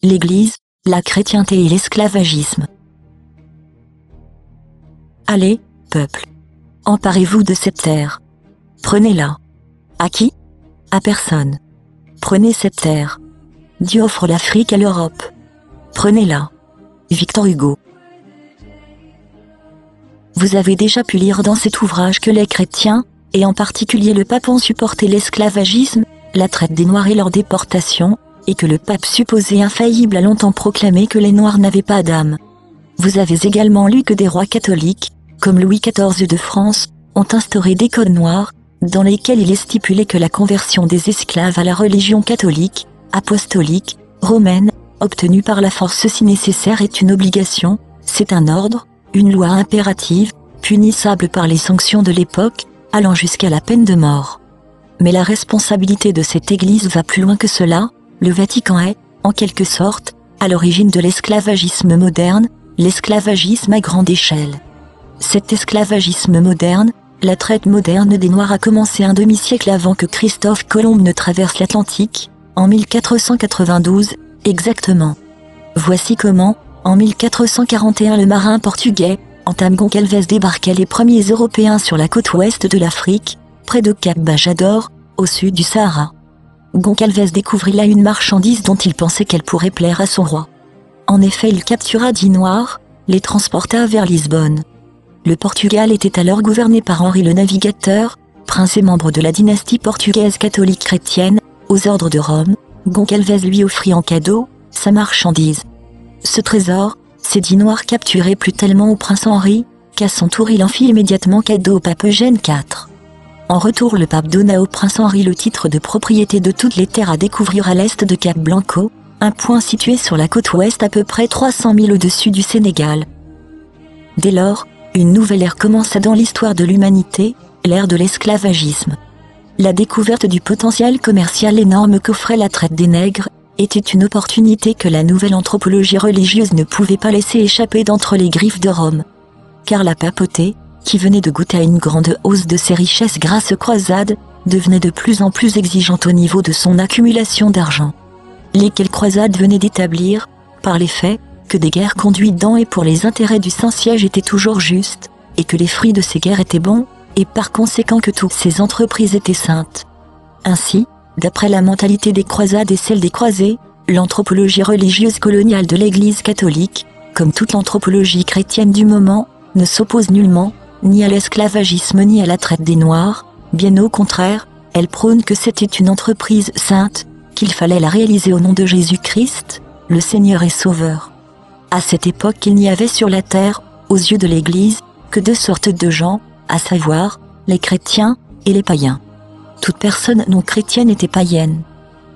l'Église, la chrétienté et l'esclavagisme. Allez, peuple. Emparez-vous de cette terre. Prenez-la. À qui? À personne. Prenez cette terre. Dieu offre l'Afrique à l'Europe. Prenez-la. Victor Hugo. Vous avez déjà pu lire dans cet ouvrage que les chrétiens, et en particulier le pape, ont supporté l'esclavagisme, la traite des Noirs et leur déportation, et que le pape supposé infaillible a longtemps proclamé que les Noirs n'avaient pas d'âme. Vous avez également lu que des rois catholiques, comme Louis XIV de France, ont instauré des codes noirs, dans lesquels il est stipulé que la conversion des esclaves à la religion catholique, apostolique, romaine, obtenue par la force si nécessaire est une obligation, c'est un ordre, une loi impérative, punissable par les sanctions de l'époque, allant jusqu'à la peine de mort. Mais la responsabilité de cette Église va plus loin que cela. Le Vatican est, en quelque sorte, à l'origine de l'esclavagisme moderne, l'esclavagisme à grande échelle. Cet esclavagisme moderne, la traite moderne des Noirs a commencé un demi-siècle avant que Christophe Colomb ne traverse l'Atlantique, en 1492, exactement. Voici comment, en 1441 le marin portugais, Antônio Gonçalves débarqua les premiers Européens sur la côte ouest de l'Afrique, près de Cap Bajador, au sud du Sahara. Gonçalves découvrit là une marchandise dont il pensait qu'elle pourrait plaire à son roi. En effet, il captura 10 Noirs, les transporta vers Lisbonne. Le Portugal était alors gouverné par Henri le Navigateur, prince et membre de la dynastie portugaise catholique chrétienne, aux ordres de Rome. Gonçalves lui offrit en cadeau sa marchandise. Ce trésor, ces 10 Noirs capturés plut tellement au prince Henri, qu'à son tour il en fit immédiatement cadeau au pape Eugène IV. En retour, le pape donna au prince Henri le titre de propriété de toutes les terres à découvrir à l'est de Cap Blanco, un point situé sur la côte ouest à peu près 300 000 au-dessus du Sénégal. Dès lors, une nouvelle ère commença dans l'histoire de l'humanité, l'ère de l'esclavagisme. La découverte du potentiel commercial énorme qu'offrait la traite des nègres était une opportunité que la nouvelle anthropologie religieuse ne pouvait pas laisser échapper d'entre les griffes de Rome. Car la papauté, qui venait de goûter à une grande hausse de ses richesses grâce aux croisades, devenait de plus en plus exigeante au niveau de son accumulation d'argent. Lesquelles croisades venaient d'établir, par les faits, que des guerres conduites dans et pour les intérêts du Saint-Siège étaient toujours justes, et que les fruits de ces guerres étaient bons, et par conséquent que toutes ces entreprises étaient saintes. Ainsi, d'après la mentalité des croisades et celle des croisés, l'anthropologie religieuse coloniale de l'Église catholique, comme toute l'anthropologie chrétienne du moment, ne s'oppose nullement, ni à l'esclavagisme ni à la traite des Noirs, bien au contraire, elle prône que c'était une entreprise sainte, qu'il fallait la réaliser au nom de Jésus-Christ, le Seigneur et Sauveur. À cette époque, il n'y avait sur la terre, aux yeux de l'Église, que 2 sortes de gens, à savoir, les chrétiens et les païens. Toute personne non chrétienne était païenne.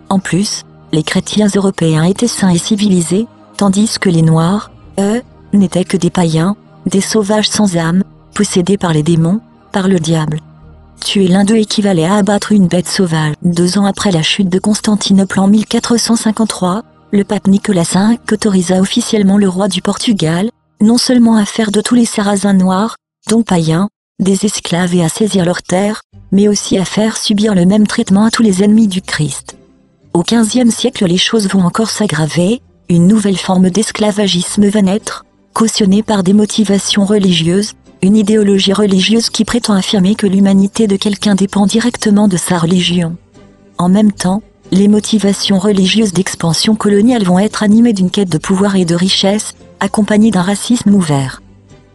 En plus, les chrétiens européens étaient saints et civilisés, tandis que les Noirs, eux, n'étaient que des païens, des sauvages sans âme, possédés par les démons, par le diable. Tuer l'un d'eux équivalait à abattre une bête sauvage. 2 ans après la chute de Constantinople en 1453, le pape Nicolas V autorisa officiellement le roi du Portugal, non seulement à faire de tous les Sarrasins noirs, dont païens, des esclaves et à saisir leurs terres, mais aussi à faire subir le même traitement à tous les ennemis du Christ. Au XVe siècle, les choses vont encore s'aggraver, une nouvelle forme d'esclavagisme va naître, cautionnée par des motivations religieuses, une idéologie religieuse qui prétend affirmer que l'humanité de quelqu'un dépend directement de sa religion. En même temps, les motivations religieuses d'expansion coloniale vont être animées d'une quête de pouvoir et de richesse, accompagnées d'un racisme ouvert.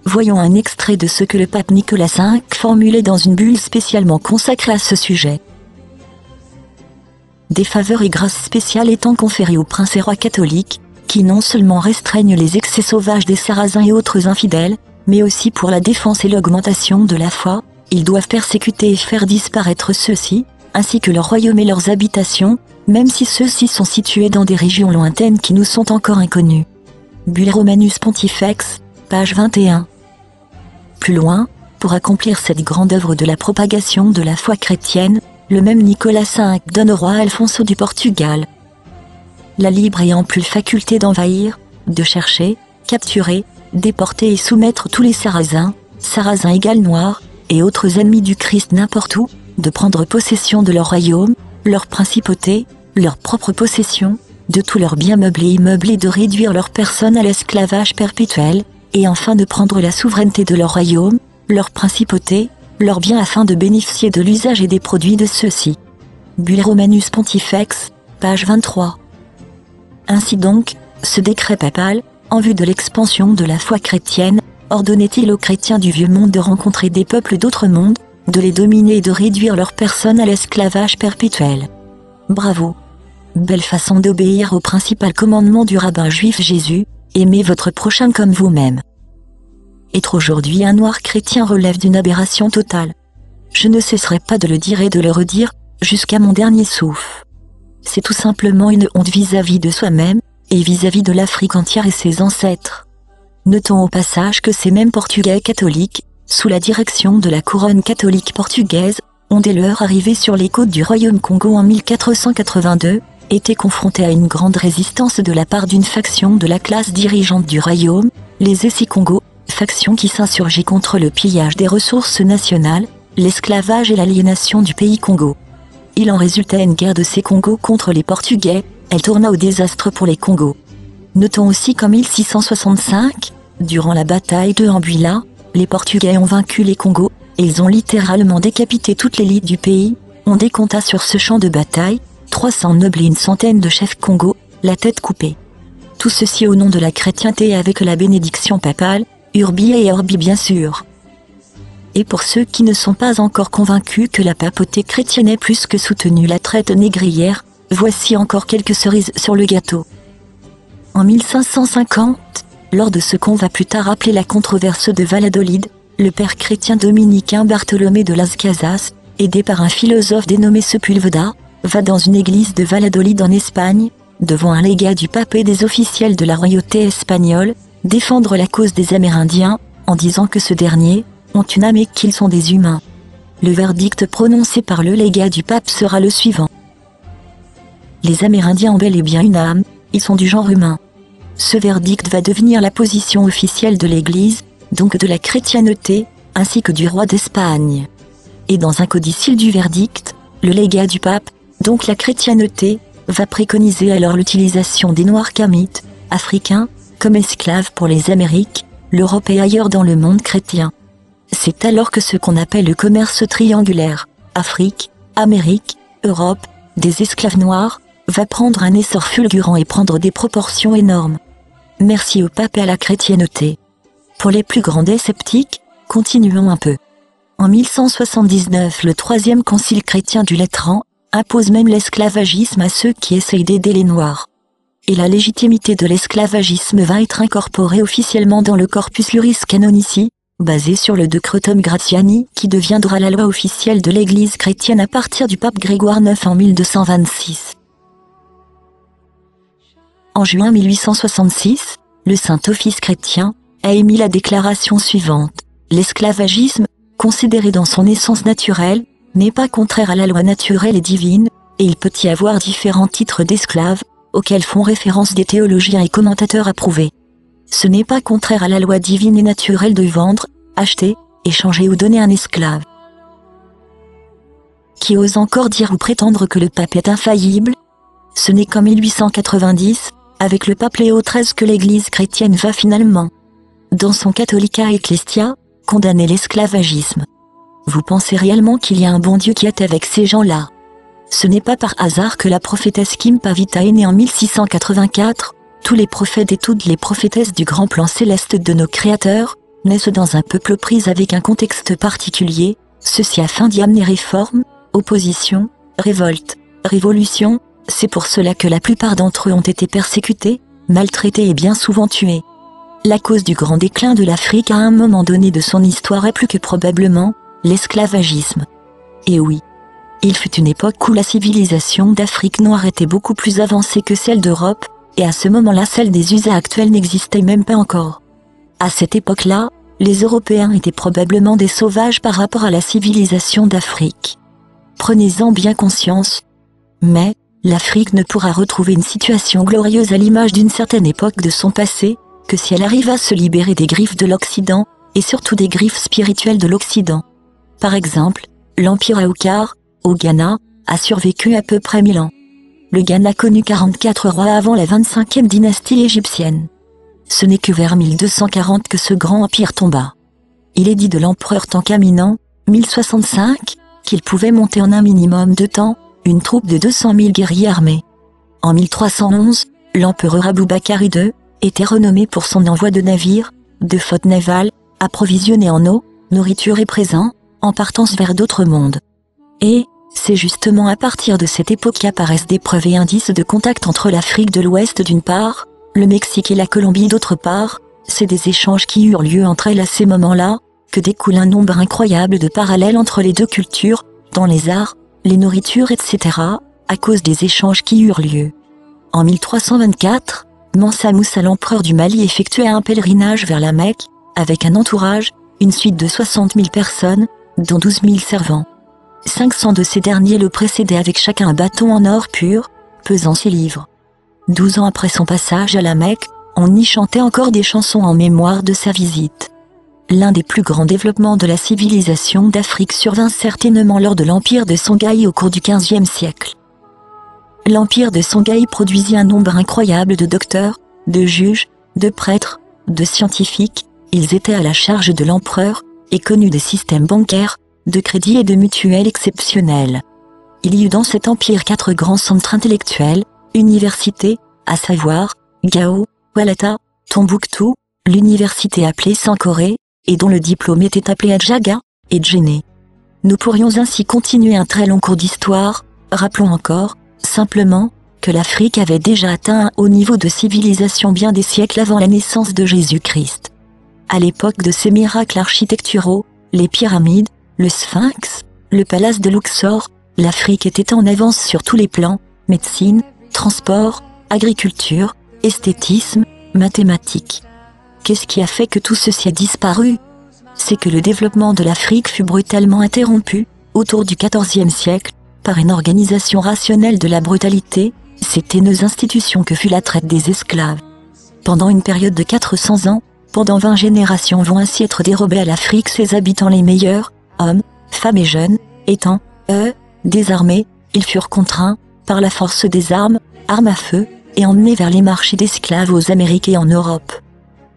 Voyons un extrait de ce que le pape Nicolas V formulait dans une bulle spécialement consacrée à ce sujet. Des faveurs et grâces spéciales étant conférées aux princes et rois catholiques, qui non seulement restreignent les excès sauvages des Sarrasins et autres infidèles, mais aussi pour la défense et l'augmentation de la foi, ils doivent persécuter et faire disparaître ceux-ci, ainsi que leurs royaumes et leurs habitations, même si ceux-ci sont situés dans des régions lointaines qui nous sont encore inconnues. Bulle Romanus Pontifex, page 21. Plus loin, pour accomplir cette grande œuvre de la propagation de la foi chrétienne, le même Nicolas V donne au roi Alfonso du Portugal la libre et ample faculté d'envahir, de chercher, capturer, déporter et soumettre tous les Sarrasins, Sarrasins égale noirs, et autres ennemis du Christ n'importe où, de prendre possession de leur royaume, leur principauté, leur propre possession, de tous leurs biens meublés et immeublés, de réduire leurs personnes à l'esclavage perpétuel, et enfin de prendre la souveraineté de leur royaume, leur principauté, leurs biens afin de bénéficier de l'usage et des produits de ceux-ci. Bulle Romanus Pontifex, page 23. Ainsi donc, ce décret papal, en vue de l'expansion de la foi chrétienne, ordonnait-il aux chrétiens du vieux monde de rencontrer des peuples d'autres mondes, de les dominer et de réduire leurs personnes à l'esclavage perpétuel. Bravo! Belle façon d'obéir au principal commandement du rabbin juif Jésus, aimez votre prochain comme vous-même. Être aujourd'hui un noir chrétien relève d'une aberration totale. Je ne cesserai pas de le dire et de le redire, jusqu'à mon dernier souffle. C'est tout simplement une honte vis-à-vis de soi-même, et vis-à-vis de l'Afrique entière et ses ancêtres. Notons au passage que ces mêmes Portugais catholiques, sous la direction de la couronne catholique portugaise, ont dès leur arrivée sur les côtes du royaume Congo en 1482, été confrontés à une grande résistance de la part d'une faction de la classe dirigeante du royaume, les Essi-Congo, faction qui s'insurgit contre le pillage des ressources nationales, l'esclavage et l'aliénation du pays Congo. Il en résultait une guerre de ces Congos contre les Portugais, elle tourna au désastre pour les Congos. Notons aussi qu'en 1665, durant la bataille de Ambuila, les Portugais ont vaincu les Congos, et ils ont littéralement décapité toute l'élite du pays. On décompta sur ce champ de bataille 300 nobles et une centaine de chefs Congos, la tête coupée. Tout ceci au nom de la chrétienté et avec la bénédiction papale, Urbi et Orbi bien sûr. Et pour ceux qui ne sont pas encore convaincus que la papauté chrétienne ait plus que soutenu la traite négrière, voici encore quelques cerises sur le gâteau. En 1550, lors de ce qu'on va plus tard appeler la controverse de Valladolid, le père chrétien dominicain Bartholomé de las Casas, aidé par un philosophe dénommé Sepúlveda, va dans une église de Valladolid en Espagne, devant un légat du pape et des officiels de la royauté espagnole, défendre la cause des Amérindiens, en disant que ce dernier ont une âme et qu'ils sont des humains. Le verdict prononcé par le légat du pape sera le suivant. Les Amérindiens ont bel et bien une âme, ils sont du genre humain. Ce verdict va devenir la position officielle de l'Église, donc de la chrétienté, ainsi que du roi d'Espagne. Et dans un codicile du verdict, le légat du pape, donc la chrétienté, va préconiser alors l'utilisation des Noirs kamites, africains, comme esclaves pour les Amériques, l'Europe et ailleurs dans le monde chrétien. C'est alors que ce qu'on appelle le commerce triangulaire, Afrique, Amérique, Europe, des esclaves noirs, va prendre un essor fulgurant et prendre des proportions énormes. Merci au pape et à la chrétienté. Pour les plus grands des sceptiques, continuons un peu. En 1179, le troisième concile chrétien du Latran impose même l'esclavagisme à ceux qui essayent d'aider les Noirs. Et la légitimité de l'esclavagisme va être incorporée officiellement dans le Corpus Juris Canonici, basé sur le Decretum Gratiani qui deviendra la loi officielle de l'Église chrétienne à partir du pape Grégoire IX en 1226. En juin 1866, le Saint-Office chrétien a émis la déclaration suivante. L'esclavagisme, considéré dans son essence naturelle, n'est pas contraire à la loi naturelle et divine, et il peut y avoir différents titres d'esclaves, auxquels font référence des théologiens et commentateurs approuvés. Ce n'est pas contraire à la loi divine et naturelle de vendre, acheter, échanger ou donner un esclave. Qui ose encore dire ou prétendre que le pape est infaillible? Ce n'est qu'en 1890, avec le pape Léo XIII que l'Église chrétienne va finalement, dans son Catholica Ecclesia, condamner l'esclavagisme. Vous pensez réellement qu'il y a un bon Dieu qui est avec ces gens-là? Ce n'est pas par hasard que la prophétesse Kim Pavita est née en 1684, tous les prophètes et toutes les prophétesses du grand plan céleste de nos créateurs, naissent dans un peuple aux prises avec un contexte particulier, ceci afin d'y amener réforme, opposition, révolte, révolution. C'est pour cela que la plupart d'entre eux ont été persécutés, maltraités et bien souvent tués. La cause du grand déclin de l'Afrique à un moment donné de son histoire est plus que probablement l'esclavagisme. Et oui, il fut une époque où la civilisation d'Afrique noire était beaucoup plus avancée que celle d'Europe, et à ce moment-là celle des USA actuels n'existait même pas encore. À cette époque-là, les Européens étaient probablement des sauvages par rapport à la civilisation d'Afrique. Prenez-en bien conscience. Mais, l'Afrique ne pourra retrouver une situation glorieuse à l'image d'une certaine époque de son passé, que si elle arrive à se libérer des griffes de l'Occident, et surtout des griffes spirituelles de l'Occident. Par exemple, l'Empire Aukar, au Ghana, a survécu à peu près 1000 ans. le Ghana connut 44 rois avant la 25e dynastie égyptienne. Ce n'est que vers 1240 que ce grand empire tomba. Il est dit de l'empereur Tankhaminant, 1065, qu'il pouvait monter en un minimum de temps, une troupe de 200 000 guerriers armés. En 1311, l'empereur Aboubakar II était renommé pour son envoi de navires, de flottes navales, approvisionnés en eau, nourriture et présents, en partance vers d'autres mondes. Et, c'est justement à partir de cette époque qu'apparaissent des preuves et indices de contact entre l'Afrique de l'Ouest d'une part, le Mexique et la Colombie d'autre part. C'est des échanges qui eurent lieu entre elles à ces moments-là, que découle un nombre incroyable de parallèles entre les deux cultures, dans les arts, les nourritures etc., à cause des échanges qui eurent lieu. En 1324, Mansa Moussa l'empereur du Mali effectua un pèlerinage vers la Mecque, avec un entourage, une suite de 60 000 personnes, dont 12 000 servants. 500 de ces derniers le précédaient avec chacun un bâton en or pur, pesant 6 livres. 12 ans après son passage à la Mecque, on y chantait encore des chansons en mémoire de sa visite. L'un des plus grands développements de la civilisation d'Afrique survint certainement lors de l'empire de Songhai au cours du XVe siècle. L'empire de Songhai produisit un nombre incroyable de docteurs, de juges, de prêtres, de scientifiques. Ils étaient à la charge de l'empereur, et connus des systèmes bancaires, de crédit et de mutuelles exceptionnels. Il y eut dans cet empire 4 grands centres intellectuels, universités, à savoir, Gao, Walata, Tombouctou, l'université appelée Sankoré, et dont le diplôme était appelé Adjaga, et Djenné. Nous pourrions ainsi continuer un très long cours d'histoire. Rappelons encore, simplement, que l'Afrique avait déjà atteint un haut niveau de civilisation bien des siècles avant la naissance de Jésus-Christ. À l'époque de ces miracles architecturaux, les pyramides, le Sphinx, le palace de Luxor, l'Afrique était en avance sur tous les plans, médecine, transport, agriculture, esthétisme, mathématiques. Qu'est-ce qui a fait que tout ceci a disparu? C'est que le développement de l'Afrique fut brutalement interrompu, autour du XIVe siècle, par une organisation rationnelle de la brutalité, cette haineuse institution que fut la traite des esclaves. Pendant une période de 400 ans, pendant 20 générations vont ainsi être dérobés à l'Afrique ses habitants les meilleurs, hommes, femmes et jeunes, étant, désarmés, ils furent contraints, par la force des armes à feu, et emmenés vers les marchés d'esclaves aux Amériques et en Europe.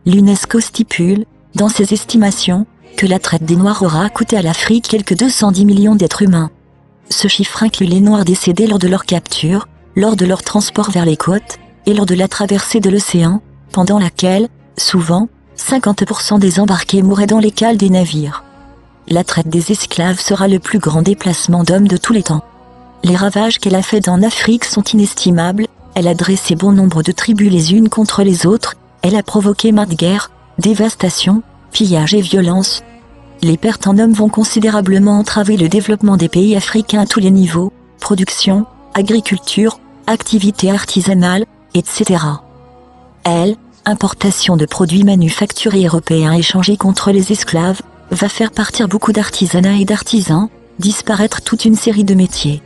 L'UNESCO stipule, dans ses estimations, que la traite des Noirs aura coûté à l'Afrique quelques 210 millions d'êtres humains. Ce chiffre inclut les Noirs décédés lors de leur capture, lors de leur transport vers les côtes, et lors de la traversée de l'océan, pendant laquelle, souvent, 50% des embarqués mouraient dans les cales des navires. La traite des esclaves sera le plus grand déplacement d'hommes de tous les temps. Les ravages qu'elle a faits en Afrique sont inestimables, elle a dressé bon nombre de tribus les unes contre les autres, elle a provoqué maintes guerres, dévastation, pillage et violence. Les pertes en hommes vont considérablement entraver le développement des pays africains à tous les niveaux, production, agriculture, activités artisanales, etc. Importation de produits manufacturés européens échangés contre les esclaves, va faire partir beaucoup d'artisanats et d'artisans, disparaître toute une série de métiers.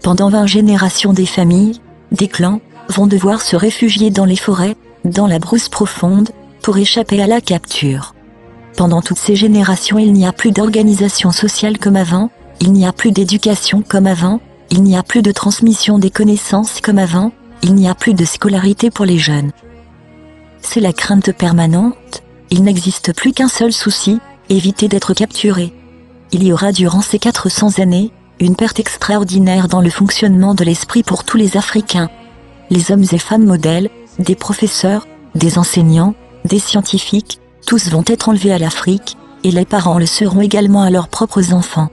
Pendant 20 générations des familles, des clans, vont devoir se réfugier dans les forêts, dans la brousse profonde, pour échapper à la capture. Pendant toutes ces générations il n'y a plus d'organisation sociale comme avant, il n'y a plus d'éducation comme avant, il n'y a plus de transmission des connaissances comme avant, il n'y a plus de scolarité pour les jeunes. C'est la crainte permanente, il n'existe plus qu'un seul souci, éviter d'être capturé. Il y aura durant ces 400 années, une perte extraordinaire dans le fonctionnement de l'esprit pour tous les Africains. Les hommes et femmes modèles, des professeurs, des enseignants, des scientifiques, tous vont être enlevés à l'Afrique, et les parents le seront également à leurs propres enfants.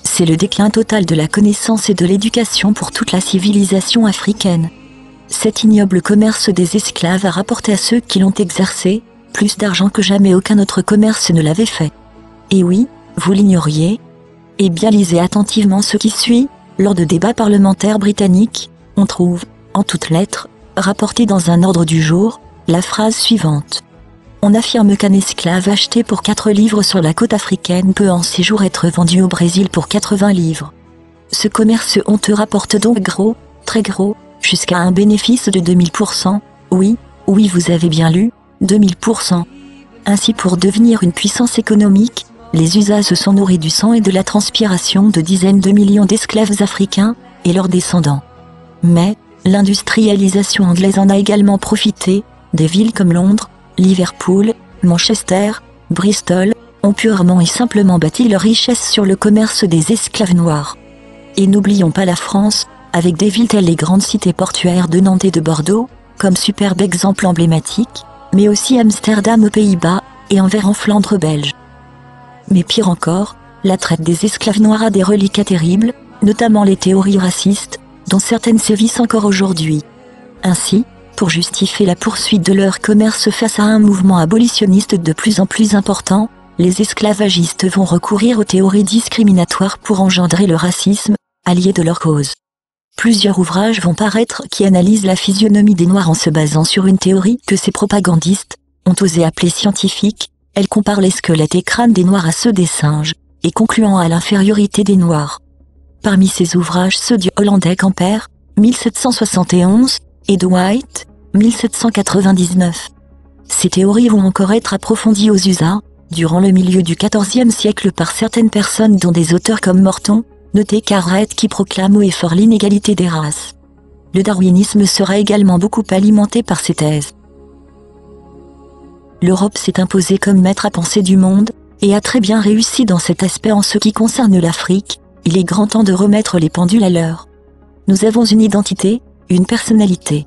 C'est le déclin total de la connaissance et de l'éducation pour toute la civilisation africaine. Cet ignoble commerce des esclaves a rapporté à ceux qui l'ont exercé, plus d'argent que jamais aucun autre commerce ne l'avait fait. Et oui, vous l'ignoriez? Eh bien lisez attentivement ce qui suit. Lors de débats parlementaires britanniques, on trouve, en toutes lettres, rapporté dans un ordre du jour, la phrase suivante. On affirme qu'un esclave acheté pour 4 livres sur la côte africaine peut en séjour être vendu au Brésil pour 80 livres. Ce commerce honteux rapporte donc gros, très gros, jusqu'à un bénéfice de 2000%, oui, vous avez bien lu, 2000%. Ainsi pour devenir une puissance économique, les USA se sont nourris du sang et de la transpiration de dizaines de millions d'esclaves africains, et leurs descendants. Mais, L'industrialisation anglaise en a également profité. Des villes comme Londres, Liverpool, Manchester, Bristol, ont purement et simplement bâti leur richesse sur le commerce des esclaves noirs. Et n'oublions pas la France, avec des villes telles les grandes cités portuaires de Nantes et de Bordeaux, comme superbe exemple emblématique, mais aussi Amsterdam aux Pays-Bas, et Anvers en Flandre belge. Mais pire encore, la traite des esclaves noirs a des reliquats terribles, notamment les théories racistes, dont certaines sévissent encore aujourd'hui. Ainsi, pour justifier la poursuite de leur commerce face à un mouvement abolitionniste de plus en plus important, les esclavagistes vont recourir aux théories discriminatoires pour engendrer le racisme, allié de leur cause. Plusieurs ouvrages vont paraître qui analysent la physionomie des Noirs en se basant sur une théorie que ces propagandistes ont osé appeler scientifique. Elle compare les squelettes et crânes des Noirs à ceux des singes, et concluant à l'infériorité des Noirs. Parmi ces ouvrages ceux du Hollandais Camper, 1771, et de White, 1799. Ces théories vont encore être approfondies aux USA, durant le milieu du XIVe siècle par certaines personnes dont des auteurs comme Morton, noté Cartwright qui proclame haut et fort l'inégalité des races. Le darwinisme sera également beaucoup alimenté par ces thèses. L'Europe s'est imposée comme maître à penser du monde, et a très bien réussi dans cet aspect en ce qui concerne l'Afrique. Il est grand temps de remettre les pendules à l'heure. Nous avons une identité, une personnalité.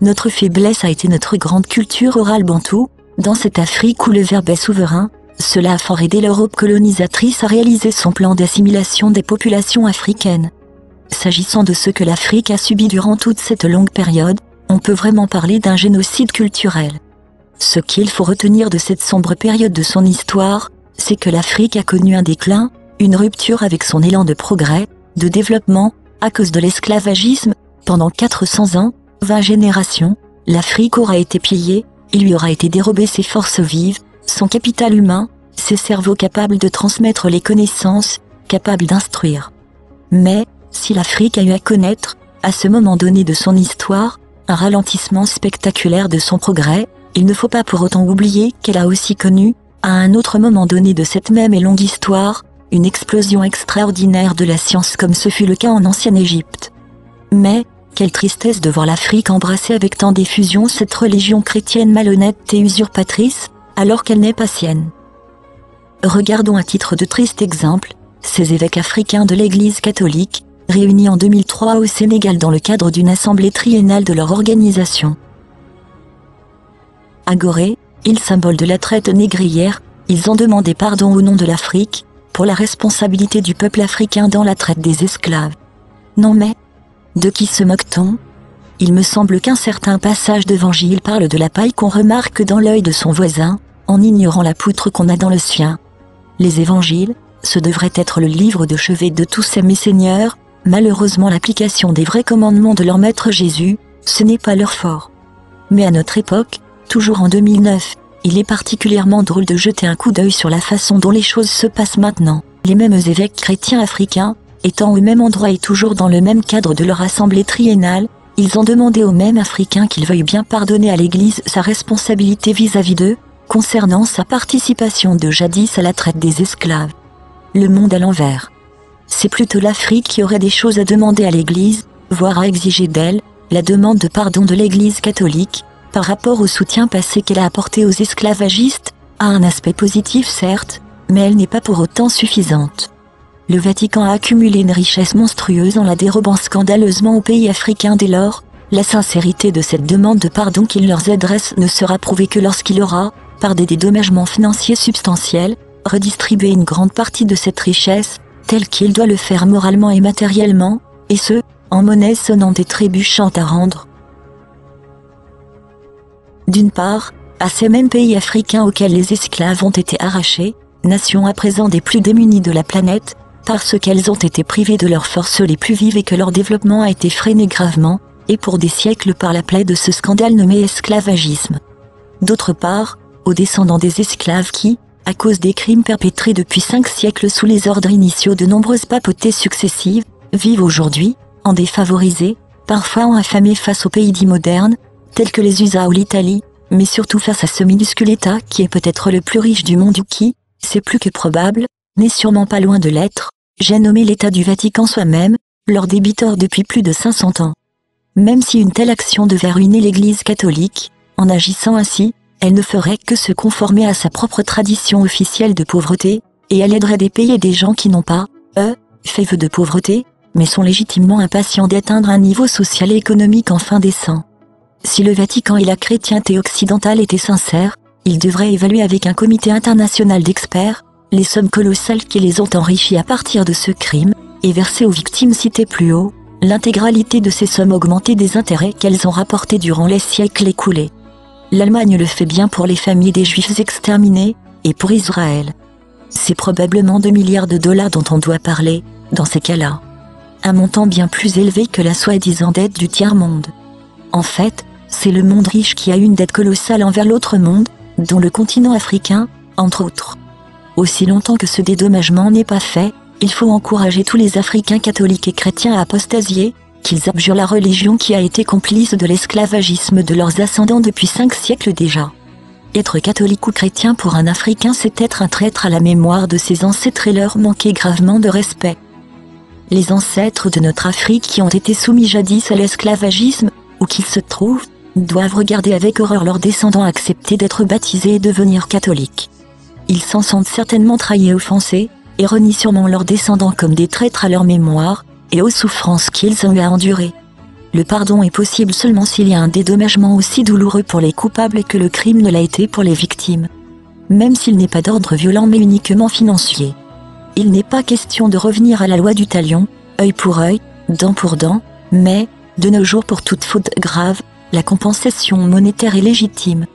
Notre faiblesse a été notre grande culture orale bantoue. Dans cette Afrique où le verbe est souverain, cela a fort aidé l'Europe colonisatrice à réaliser son plan d'assimilation des populations africaines. S'agissant de ce que l'Afrique a subi durant toute cette longue période, on peut vraiment parler d'un génocide culturel. Ce qu'il faut retenir de cette sombre période de son histoire, c'est que l'Afrique a connu un déclin, une rupture avec son élan de progrès, de développement, à cause de l'esclavagisme. Pendant 400 ans, 20 générations, l'Afrique aura été pillée, il lui aura été dérobé ses forces vives, son capital humain, ses cerveaux capables de transmettre les connaissances, capables d'instruire. Mais, si l'Afrique a eu à connaître, à ce moment donné de son histoire, un ralentissement spectaculaire de son progrès, il ne faut pas pour autant oublier qu'elle a aussi connu, à un autre moment donné de cette même et longue histoire, une explosion extraordinaire de la science comme ce fut le cas en ancienne Égypte. Mais, quelle tristesse de voir l'Afrique embrasser avec tant d'effusion cette religion chrétienne malhonnête et usurpatrice, alors qu'elle n'est pas sienne. Regardons à titre de triste exemple, ces évêques africains de l'Église catholique, réunis en 2003 au Sénégal dans le cadre d'une assemblée triennale de leur organisation. À Gorée, ils symbole de la traite négrière, ils ont demandé pardon au nom de l'Afrique, pour la responsabilité du peuple africain dans la traite des esclaves. Non mais, de qui se moque-t-on? Il me semble qu'un certain passage d'Évangile parle de la paille qu'on remarque dans l'œil de son voisin, en ignorant la poutre qu'on a dans le sien. Les Évangiles, ce devrait être le livre de chevet de tous ces messeigneurs. Malheureusement l'application des vrais commandements de leur maître Jésus, ce n'est pas leur fort. Mais à notre époque, toujours en 2009, il est particulièrement drôle de jeter un coup d'œil sur la façon dont les choses se passent maintenant. Les mêmes évêques chrétiens africains, étant au même endroit et toujours dans le même cadre de leur assemblée triennale, ils ont demandé aux mêmes Africains qu'ils veuillent bien pardonner à l'Église sa responsabilité vis-à-vis d'eux, concernant sa participation de jadis à la traite des esclaves. Le monde à l'envers. C'est plutôt l'Afrique qui aurait des choses à demander à l'Église, voire à exiger d'elle, la demande de pardon de l'Église catholique, par rapport au soutien passé qu'elle a apporté aux esclavagistes, a un aspect positif certes, mais elle n'est pas pour autant suffisante. Le Vatican a accumulé une richesse monstrueuse en la dérobant scandaleusement aux pays africains dès lors. La sincérité de cette demande de pardon qu'il leur adresse ne sera prouvée que lorsqu'il aura, par des dédommagements financiers substantiels, redistribué une grande partie de cette richesse, telle qu'il doit le faire moralement et matériellement, et ce, en monnaie sonnante et trébuchante à rendre. D'une part, à ces mêmes pays africains auxquels les esclaves ont été arrachés, nations à présent des plus démunies de la planète, parce qu'elles ont été privées de leurs forces les plus vives et que leur développement a été freiné gravement, et pour des siècles par la plaie de ce scandale nommé esclavagisme. D'autre part, aux descendants des esclaves qui, à cause des crimes perpétrés depuis 5 siècles sous les ordres initiaux de nombreuses papautés successives, vivent aujourd'hui, en défavorisés, parfois en affamés face aux pays dits modernes, tels que les USA ou l'Italie, mais surtout face à ce minuscule État qui est peut-être le plus riche du monde ou qui, c'est plus que probable, n'est sûrement pas loin de l'être, j'ai nommé l'État du Vatican soi-même, leur débiteur depuis plus de 500 ans. Même si une telle action devait ruiner l'Église catholique, en agissant ainsi, elle ne ferait que se conformer à sa propre tradition officielle de pauvreté, et elle aiderait des pays et des gens qui n'ont pas, fait vœu de pauvreté, mais sont légitimement impatients d'atteindre un niveau social et économique enfin décent. Si le Vatican et la chrétienté occidentale étaient sincères, ils devraient évaluer avec un comité international d'experts, les sommes colossales qui les ont enrichis à partir de ce crime, et verser aux victimes citées plus haut, l'intégralité de ces sommes augmentées des intérêts qu'elles ont rapportés durant les siècles écoulés. L'Allemagne le fait bien pour les familles des Juifs exterminés, et pour Israël. C'est probablement 2 milliards de dollars dont on doit parler, dans ces cas-là. Un montant bien plus élevé que la soi-disant dette du tiers-monde. En fait, c'est le monde riche qui a une dette colossale envers l'autre monde, dont le continent africain, entre autres. Aussi longtemps que ce dédommagement n'est pas fait, il faut encourager tous les Africains catholiques et chrétiens à apostasier, qu'ils abjurent la religion qui a été complice de l'esclavagisme de leurs ascendants depuis 5 siècles déjà. Être catholique ou chrétien pour un Africain, c'est être un traître à la mémoire de ses ancêtres et leur manquer gravement de respect. Les ancêtres de notre Afrique qui ont été soumis jadis à l'esclavagisme, où qu'ils se trouvent, doivent regarder avec horreur leurs descendants accepter d'être baptisés et devenir catholiques. Ils s'en sentent certainement trahis et offensés, et renient sûrement leurs descendants comme des traîtres à leur mémoire, et aux souffrances qu'ils ont eu à endurer. Le pardon est possible seulement s'il y a un dédommagement aussi douloureux pour les coupables que le crime ne l'a été pour les victimes. Même s'il n'est pas d'ordre violent mais uniquement financier. Il n'est pas question de revenir à la loi du talion, œil pour œil, dent pour dent, mais, de nos jours pour toute faute grave, la compensation monétaire est légitime.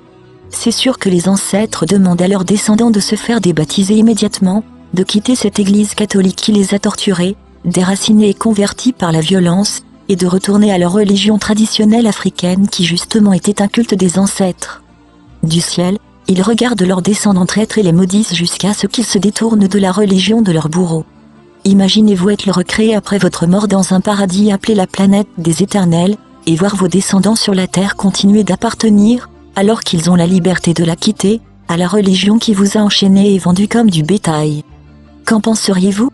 C'est sûr que les ancêtres demandent à leurs descendants de se faire débaptiser immédiatement, de quitter cette église catholique qui les a torturés, déracinés et convertis par la violence, et de retourner à leur religion traditionnelle africaine qui justement était un culte des ancêtres. Du ciel, ils regardent leurs descendants traîtres et les maudissent jusqu'à ce qu'ils se détournent de la religion de leurs bourreaux. Imaginez-vous être recréé après votre mort dans un paradis appelé la planète des éternels, et voir vos descendants sur la terre continuer d'appartenir, alors qu'ils ont la liberté de la quitter, à la religion qui vous a enchaîné et vendu comme du bétail. Qu'en penseriez-vous ?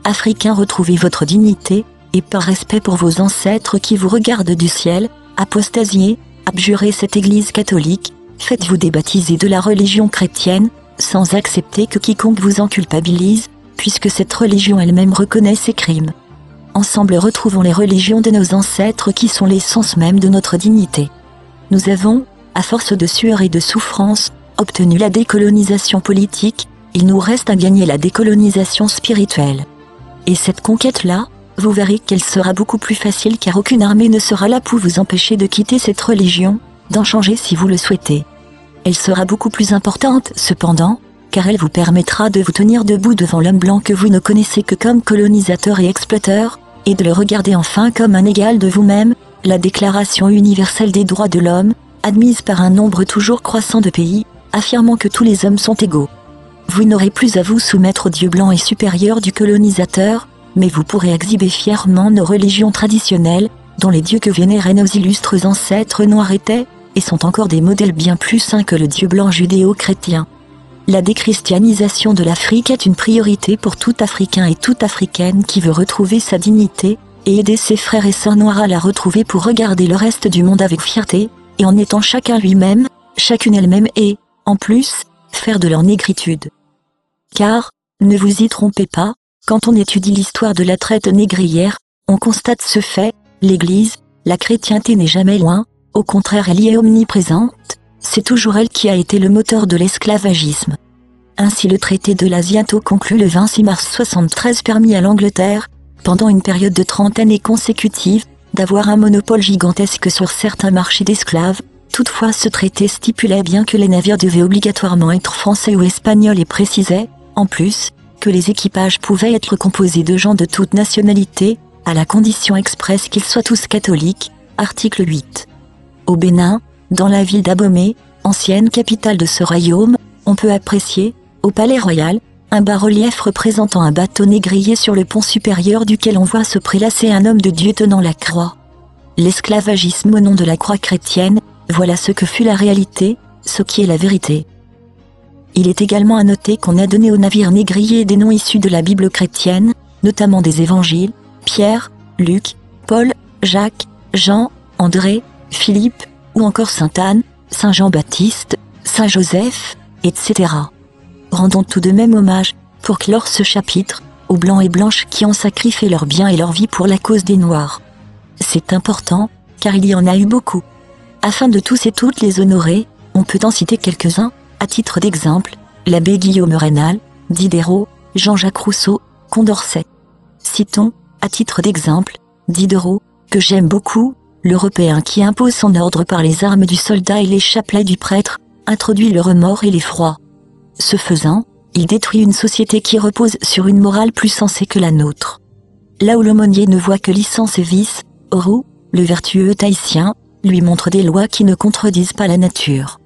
Africains, retrouvez votre dignité, et par respect pour vos ancêtres qui vous regardent du ciel, apostasiez, abjurez cette église catholique, faites-vous débaptiser de la religion chrétienne, sans accepter que quiconque vous en culpabilise, puisque cette religion elle-même reconnaît ses crimes. Ensemble retrouvons les religions de nos ancêtres qui sont l'essence même de notre dignité. Nous avons, à force de sueur et de souffrance, obtenu la décolonisation politique, il nous reste à gagner la décolonisation spirituelle. Et cette conquête-là, vous verrez qu'elle sera beaucoup plus facile car aucune armée ne sera là pour vous empêcher de quitter cette religion, d'en changer si vous le souhaitez. Elle sera beaucoup plus importante cependant, car elle vous permettra de vous tenir debout devant l'homme blanc que vous ne connaissez que comme colonisateur et exploiteur, et de le regarder enfin comme un égal de vous-même, la Déclaration universelle des droits de l'homme, admise par un nombre toujours croissant de pays, affirmant que tous les hommes sont égaux. Vous n'aurez plus à vous soumettre au Dieu blanc et supérieur du colonisateur, mais vous pourrez exhiber fièrement nos religions traditionnelles, dont les dieux que vénéraient nos illustres ancêtres noirs étaient, et sont encore des modèles bien plus saints que le Dieu blanc judéo-chrétien. La déchristianisation de l'Afrique est une priorité pour tout Africain et toute Africaine qui veut retrouver sa dignité, et aider ses frères et sœurs noirs à la retrouver pour regarder le reste du monde avec fierté, et en étant chacun lui-même, chacune elle-même et, en plus, faire de leur négritude. Car, ne vous y trompez pas, quand on étudie l'histoire de la traite négrière, on constate ce fait, l'Église, la chrétienté n'est jamais loin, au contraire elle y est omniprésente, c'est toujours elle qui a été le moteur de l'esclavagisme. Ainsi le traité de l'Asiato conclu le 26 mars 73 permit à l'Angleterre, pendant une période de 30 années consécutives, d'avoir un monopole gigantesque sur certains marchés d'esclaves. Toutefois ce traité stipulait bien que les navires devaient obligatoirement être français ou espagnols et précisait, en plus, que les équipages pouvaient être composés de gens de toute nationalité, à la condition expresse qu'ils soient tous catholiques, article 8. Au Bénin, dans la ville d'Abomey, ancienne capitale de ce royaume, on peut apprécier, au palais royal, un bas-relief représentant un bateau négrier sur le pont supérieur duquel on voit se prélasser un homme de Dieu tenant la croix. L'esclavagisme au nom de la croix chrétienne, voilà ce que fut la réalité, ce qui est la vérité. Il est également à noter qu'on a donné aux navires négriers des noms issus de la Bible chrétienne, notamment des évangiles, Pierre, Luc, Paul, Jacques, Jean, André, Philippe, ou encore Sainte Anne, Saint Jean-Baptiste, Saint Joseph, etc. Rendons tout de même hommage, pour clore ce chapitre, aux blancs et blanches qui ont sacrifié leurs biens et leur vie pour la cause des Noirs. C'est important, car il y en a eu beaucoup. Afin de tous et toutes les honorer, on peut en citer quelques-uns, à titre d'exemple, l'abbé Guillaume Raynal, Diderot, Jean-Jacques Rousseau, Condorcet. Citons, à titre d'exemple, Diderot, que j'aime beaucoup, l'Européen qui impose son ordre par les armes du soldat et les chapelets du prêtre, introduit le remords et l'effroi. Ce faisant, il détruit une société qui repose sur une morale plus sensée que la nôtre. Là où l'aumônier ne voit que licence et vice, Auroux, le vertueux Tahitien, lui montre des lois qui ne contredisent pas la nature.